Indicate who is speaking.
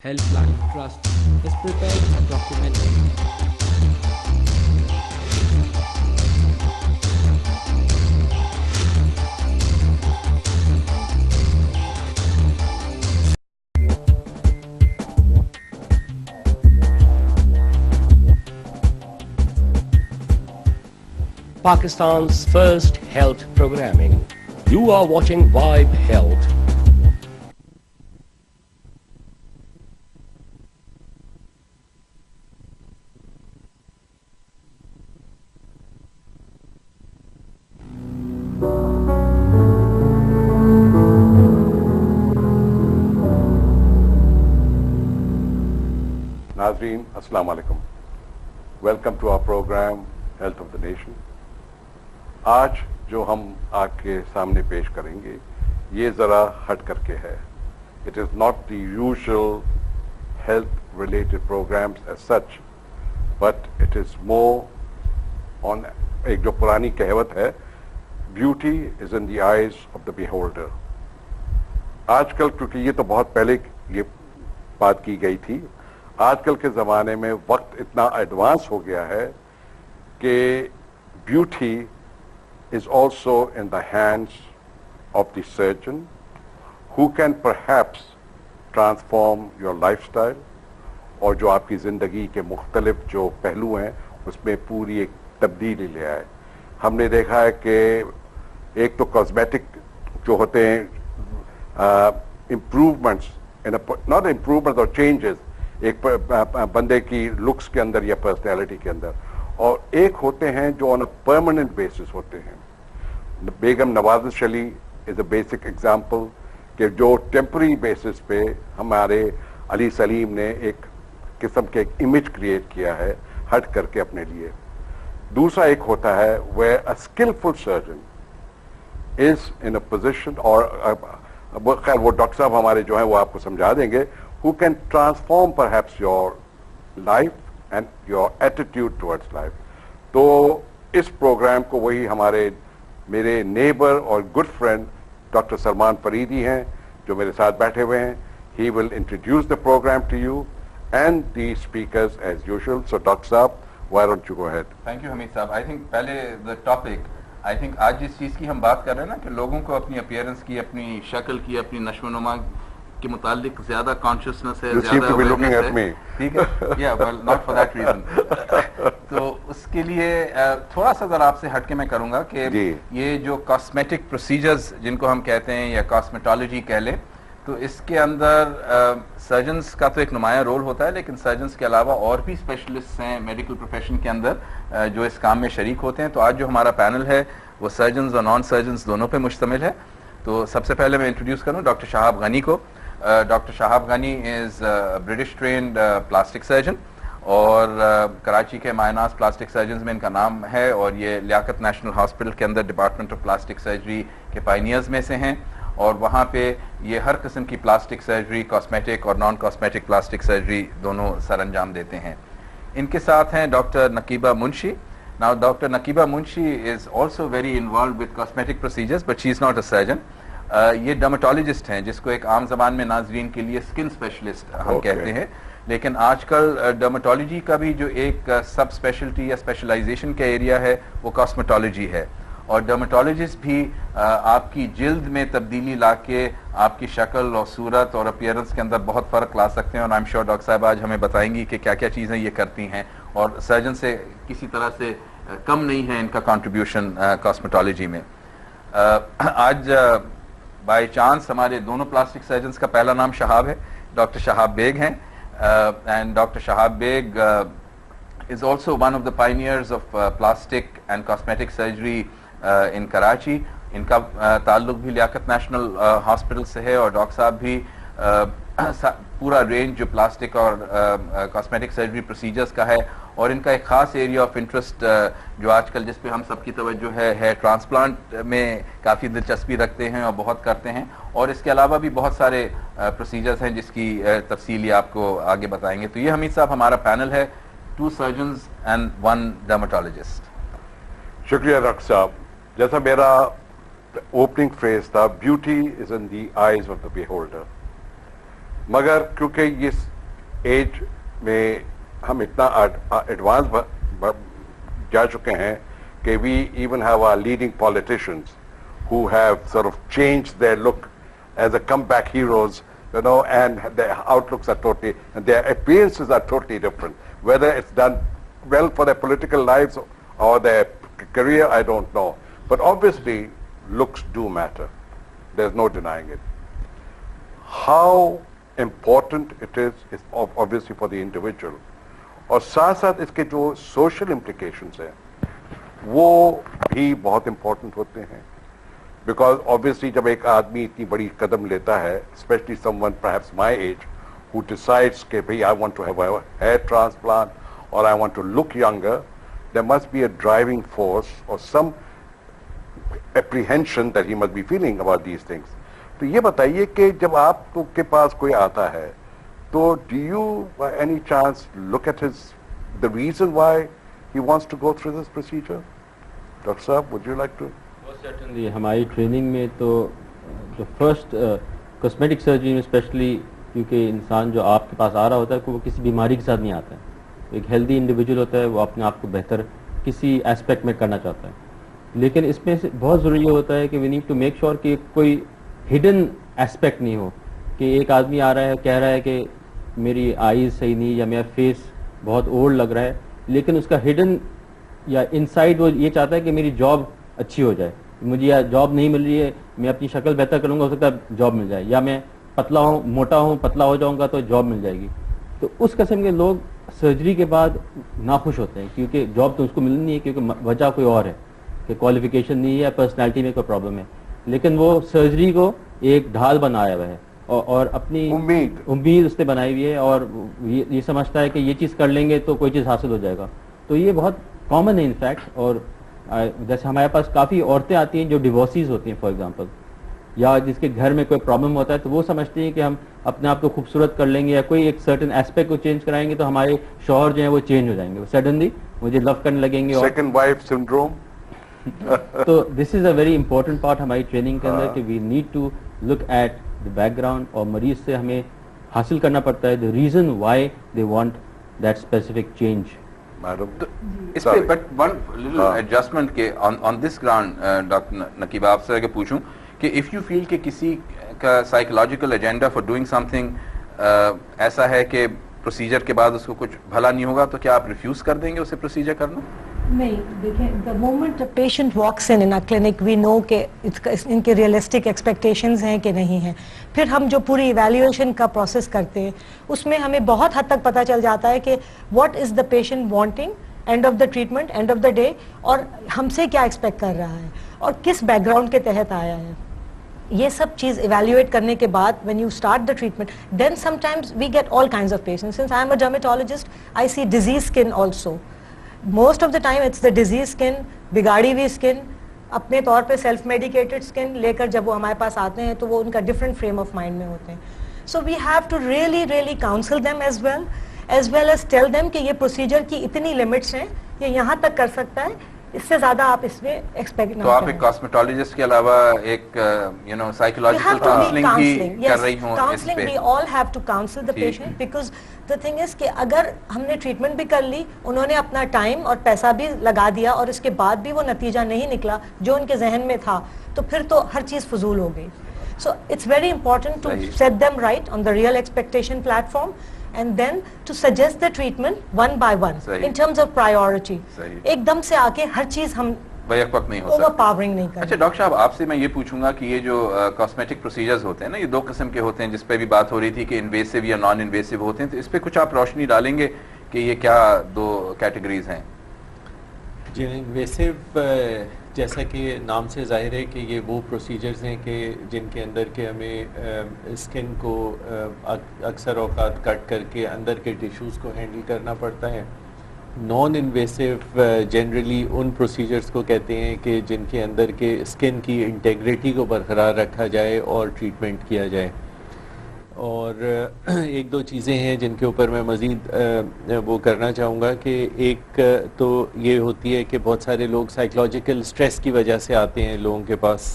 Speaker 1: Helpline Trust has prepared a documentary.
Speaker 2: Pakistan's first health programming. You are watching Vibe Health.
Speaker 3: नाज़रीन अस्सलाम वालेकुम, welcome to our programme health of the nation. आज जो हम आपके सामने पेश करेंगे ये ज़रा हट करके है। It is not the usual health related programmes as such, but it is more on एक जो पुरानी कहावत है, beauty is in the eyes of the beholder. आजकल, क्योंकि ये तो बहुत पहले ये बात की गई थी, आजकल के ज़माने में वक्त इतना एडवांस हो गया है कि beauty is also in the hands of the surgeon who can perhaps transform your lifestyle, और जो आपकी ज़िंदगी के मुख्तलिफ जो पहलू हैं उसमें पूरी एक तब्दीली ले आए। हमने देखा है कि एक तो कॉस्मेटिक जो होते हैं इम्प्रूवमेंट्स, नॉट इम्प्रूवमेंट और चेंजेस एक बंदे की लुक्स के अंदर या पर्सनैलिटी के अंदर, और एक होते हैं जो ऑन अ परमानेंट बेसिस होते हैं। Begum Nawaz Ali is a basic example कि जो टेम्पररी बेसिस पे हमारे अली सलीम ने एक किस्म के एक इमेज क्रिएट किया है हट करके अपने लिए। दूसरा एक होता है where a skillful surgeon is in a position, और खैर वो डॉक्टर साहब हमारे जो हैं वो आपको समझा देंगे, who can transform perhaps your life and your attitude towards life। तो इस प्रोग्राम को वही हमारे मेरे नेबर और good friend doctor Salman Faridi हैं जो मेरे साथ बैठे हुए हैं। He will introduce the program to you and the speakers as usual। So Dr. साहब, why don't you go ahead?
Speaker 4: Thank you Hamid साहब। आई थिंक पहले द टॉपिक, आई थिंक आज जिस चीज़ की हम बात कर रहे हैं ना कि लोगों को अपनी अपीयरेंस की, अपनी शक्ल की, अपनी नशोनुमा के मुतालिक ज्यादा कॉन्शियसनेस है, ज्यादा अवेयरनेस है, ठीक है, या well not for that reason. तो उसके लिए थोड़ा सा जरा आपसे हटके मैं करूंगा कि ये जो कॉस्मेटिक प्रोसीजर्स जिनको हम कहते हैं या कॉस्मेटोलॉजी कह लें, तो इसके अंदर सर्जन्स का तो एक नुमाया रोल होता है, लेकिन सर्जन्स के अलावा और भी स्पेशलिस्ट हैं मेडिकल प्रोफेशन के अंदर जो इस काम में शरीक होते हैं। तो आज जो हमारा पैनल है वो सर्जन्स और नॉन सर्जन्स दोनों पे मुश्तमिल है। तो सबसे पहले मैं इंट्रोड्यूस करूँ डॉक्टर शहाब गनी को। Doctor Shahab Ghani is British trained plastic surgeon, और कराची के मायनास प्लास्टिक सर्जन्स में इनका नाम है, और ये लियाकत नेशनल हॉस्पिटल के अंदर डिपार्टमेंट ऑफ प्लास्टिक सर्जरी के पायनियर्स में से हैं, और वहाँ पे ये हर किस्म की प्लास्टिक सर्जरी, कॉस्मेटिक और नॉन कॉस्मेटिक प्लास्टिक सर्जरी दोनों सर अंजाम देते हैं। इनके साथ हैं doctor Naqeeba Munshi. Now doctor Naqeeba Munshi is also very involve with cosmetic procedures, but she is not a surgeon. ये डर्मेटोलॉजिस्ट हैं, जिसको एक आम जबान में नाजरीन के लिए स्किन स्पेशलिस्ट हम कहते हैं, लेकिन आजकल डर्मेटोलॉजी का भी जो एक सब स्पेशलिटी या स्पेशलाइजेशन का एरिया है वो कॉस्मेटोलॉजी है, और डर्मेटोलॉजिस्ट भी आपकी जिल्द में तब्दीली लाके आपकी शक्ल और सूरत और अपीयरेंस के अंदर बहुत फ़र्क ला सकते हैं, और आई एम श्योर डॉक्टर साहब आज हमें बताएंगी कि क्या क्या चीज़ें ये करती हैं, और सर्जन से किसी तरह से कम नहीं है इनका कंट्रीब्यूशन कॉस्मेटोलॉजी में। आज बाय चांस हमारे दोनों प्लास्टिक सर्जन्स का पहला नाम शहाब है, डॉक्टर शहाब बेग हैं, and doctor Shahab Baig is also one of the pioneers of plastic and cosmetic surgery in Karachi। इनका ताल्लुक भी लियाकत नेशनल हॉस्पिटल से है, और डॉक्टर साहब भी पूरा रेंज जो प्लास्टिक और कॉस्मेटिक सर्जरी प्रोसीजर्स का है, और इनका एक ख़ास एरिया ऑफ इंटरेस्ट जो आजकल जिस पे हम सबकी तवज्जो है हेयर ट्रांसप्लांट में काफ़ी दिलचस्पी रखते हैं और बहुत करते हैं, और इसके अलावा भी बहुत सारे प्रोसीजर्स हैं जिसकी तफसीली आपको आगे बताएंगे। तो ये हमीद साहब हमारा पैनल है, 2 surgeons and 1 dermatologist।
Speaker 3: शुक्रिया डॉक्टर साहब। जैसा मेरा ओपनिंग फ्रेज था, beauty is in the eyes of the beholder. मगर क्योंकि इस एज में हम इतना एडवांस जा चुके हैं कि we even have our leading politicians who have sort of changed their look as a comeback heroes, you know, and their outlooks are totally, and their appearances are totally different. Whether it's done well for their political lives or their career, I don't know. But obviously, looks do matter. There's no denying it. How important it is obviously for the individual. और साथ साथ इसके जो social implications हैं, वो भी बहुत important होते हैं. Because obviously जब एक आदमी इतनी बड़ी कदम लेता है, especially someone perhaps my age, who decides कि भाई I want to have a hair transplant or I want to look younger, there must be a driving force or some apprehension that he must be feeling about these things. तो ये बताइए कि जब आपके पास कोई आता है, तो do you by any chance look at the reason why he wants to go through this procedure? Dr. Saab, would you like to?
Speaker 1: Certainly, हमारी ट्रेनिंग में तो जो फर्स्ट कॉस्मेटिक सर्जरी में स्पेशली, क्योंकि इंसान जो आपके पास आ रहा होता है वो किसी बीमारी के साथ नहीं आता है, एक हेल्दी इंडिविजुअल होता है, वो अपने आप को बेहतर किसी एस्पेक्ट में करना चाहता है. लेकिन इसमें से बहुत ज़रूरी होता है कि we need to make sure कि कोई हिडन एस्पेक्ट नहीं हो, कि एक आदमी आ रहा है कह रहा है कि मेरी आईज सही नहीं या मेरा फेस बहुत ओल्ड लग रहा है, लेकिन उसका हिडन या इनसाइड वो ये चाहता है कि मेरी जॉब अच्छी हो जाए, मुझे या जॉब नहीं मिल रही है, मैं अपनी शक्ल बेहतर करूँगा, हो सकता है जॉब मिल जाए, या मैं पतला हूँ मोटा हूँ पतला हो जाऊँगा तो जॉब मिल जाएगी. तो उस किस्म के लोग सर्जरी के बाद नाखुश होते हैं, क्योंकि जॉब तो उसको मिलनी है, क्योंकि वजह कोई और है कि क्वालिफिकेशन नहीं है या पर्सनैलिटी में कोई प्रॉब्लम है. लेकिन वो सर्जरी को एक ढाल बनाया हुआ है और अपनी उम्मीद उसने बनाई हुई है, और ये समझता है कि ये चीज़ कर लेंगे तो कोई चीज़ हासिल हो जाएगा. तो ये बहुत कॉमन है इनफैक्ट. और जैसे हमारे पास काफ़ी औरतें आती हैं जो डिवोर्सीज होती हैं फॉर एग्जांपल, या जिसके घर में कोई प्रॉब्लम होता है, तो वो समझती हैं कि हम अपने आप को खूबसूरत कर लेंगे या कोई एक सर्टेन एस्पेक्ट को चेंज कराएंगे तो हमारे शौहर जो हैं वो चेंज हो जाएंगे, सडनली मुझे लव करने लगेंगे.
Speaker 3: Second wife syndrome.
Speaker 1: तो this is a very important part हमारी ट्रेनिंग के अंदर कि we need to look at the background, और मरीज से हमें हासिल करना पड़ता है the reason why they want that specific change.
Speaker 4: तो इस पे बट वन लिटिल एडजस्टमेंट के on this ground doctor Naqeeb आपसे अगर पूछूं कि इफ़ यू फील कि किसी का psychological agenda for doing something ऐसा है कि प्रोसीजर के बाद उसको कुछ भला नहीं होगा, तो क्या आप रिफ्यूज़ कर देंगे उसे प्रोसीजर करना?
Speaker 5: नहीं, देखें, the moment patient walks in a clinic we know कि इनके रियलिस्टिक एक्सपेक्टेशंस हैं कि नहीं हैं. फिर हम जो पूरी इवैल्यूएशन का प्रोसेस करते हैं उसमें हमें बहुत हद तक पता चल जाता है कि what is the patient wanting end of the treatment, end of the day, और हमसे क्या एक्सपेक्ट कर रहा है और किस बैकग्राउंड के तहत आया है. ये सब चीज़ इवैल्यूएट करने के बाद when you start the treatment, then sometimes we get all kinds of patients. Since I am a dermatologist, I see disease skin also. Most of the time it's the disease skin, बिगाड़ी हुई skin, अपने तौर पे self medicated skin लेकर जब वो हमारे पास आते हैं तो वो उनका डिफरेंट फ्रेम ऑफ माइंड में होते हैं. So we have to really counsel them as well as tell them कि ये प्रोसीजर की इतनी लिमिट्स हैं, ये यहाँ तक कर सकता है, इससे ज्यादा आप इसमें एक्सपेक्ट ना.
Speaker 4: तो आप एक कॉस्मेटोलॉजिस्ट के अलावा एक यू नो साइकोलॉजिकल काउंसलिंग भी कर रही हूं.
Speaker 5: Counselling we all have to counsel the patient, because the thing is कि अगर हमने ट्रीटमेंट भी कर ली, उन्होंने अपना टाइम और पैसा भी लगा दिया और इसके बाद भी वो नतीजा नहीं निकला जो उनके जहन में था, तो फिर तो हर चीज़ फजूल हो गई. So it's very important to set them right on the real expectation platform, and then to suggest the treatment one by one in terms of priority. एकदम से आके हर चीज हम
Speaker 4: बैकवक्त नहीं हो सकता,
Speaker 5: ओवरपावरिंग नहीं करना.
Speaker 4: अच्छा डॉक्टर साहब, आपसे मैं ये पूछूंगा कि ये जो कॉस्मेटिक प्रोसीजर्स होते हैं ना, ये दो किस्म के होते हैं जिस पे भी बात हो रही थी कि इन्वेसिव या नॉन इन्वेसिव होते हैं, तो इस पे कुछ आप रोशनी डालेंगे कि ये क्या दो कैटेगरीज हैं?
Speaker 6: जी, इन्वेसिव जैसा कि नाम से जाहिर है कि ये वो प्रोसीजर्स हैं कि जिनके अंदर के हमें स्किन को अक्सर औकात कट करके अंदर के टिश्यूज़ को हैंडल करना पड़ता है. नॉन इन्वेसिव जनरली उन प्रोसीजर्स को कहते हैं कि जिनके अंदर के स्किन की इंटेग्रिटी को बरकरार रखा जाए और ट्रीटमेंट किया जाए. और एक दो चीज़ें हैं जिनके ऊपर मैं मज़ीद वो करना चाहूँगा कि एक तो ये होती है कि बहुत सारे लोग साइकोलॉजिकल स्ट्रेस की वजह से आते हैं लोगों के पास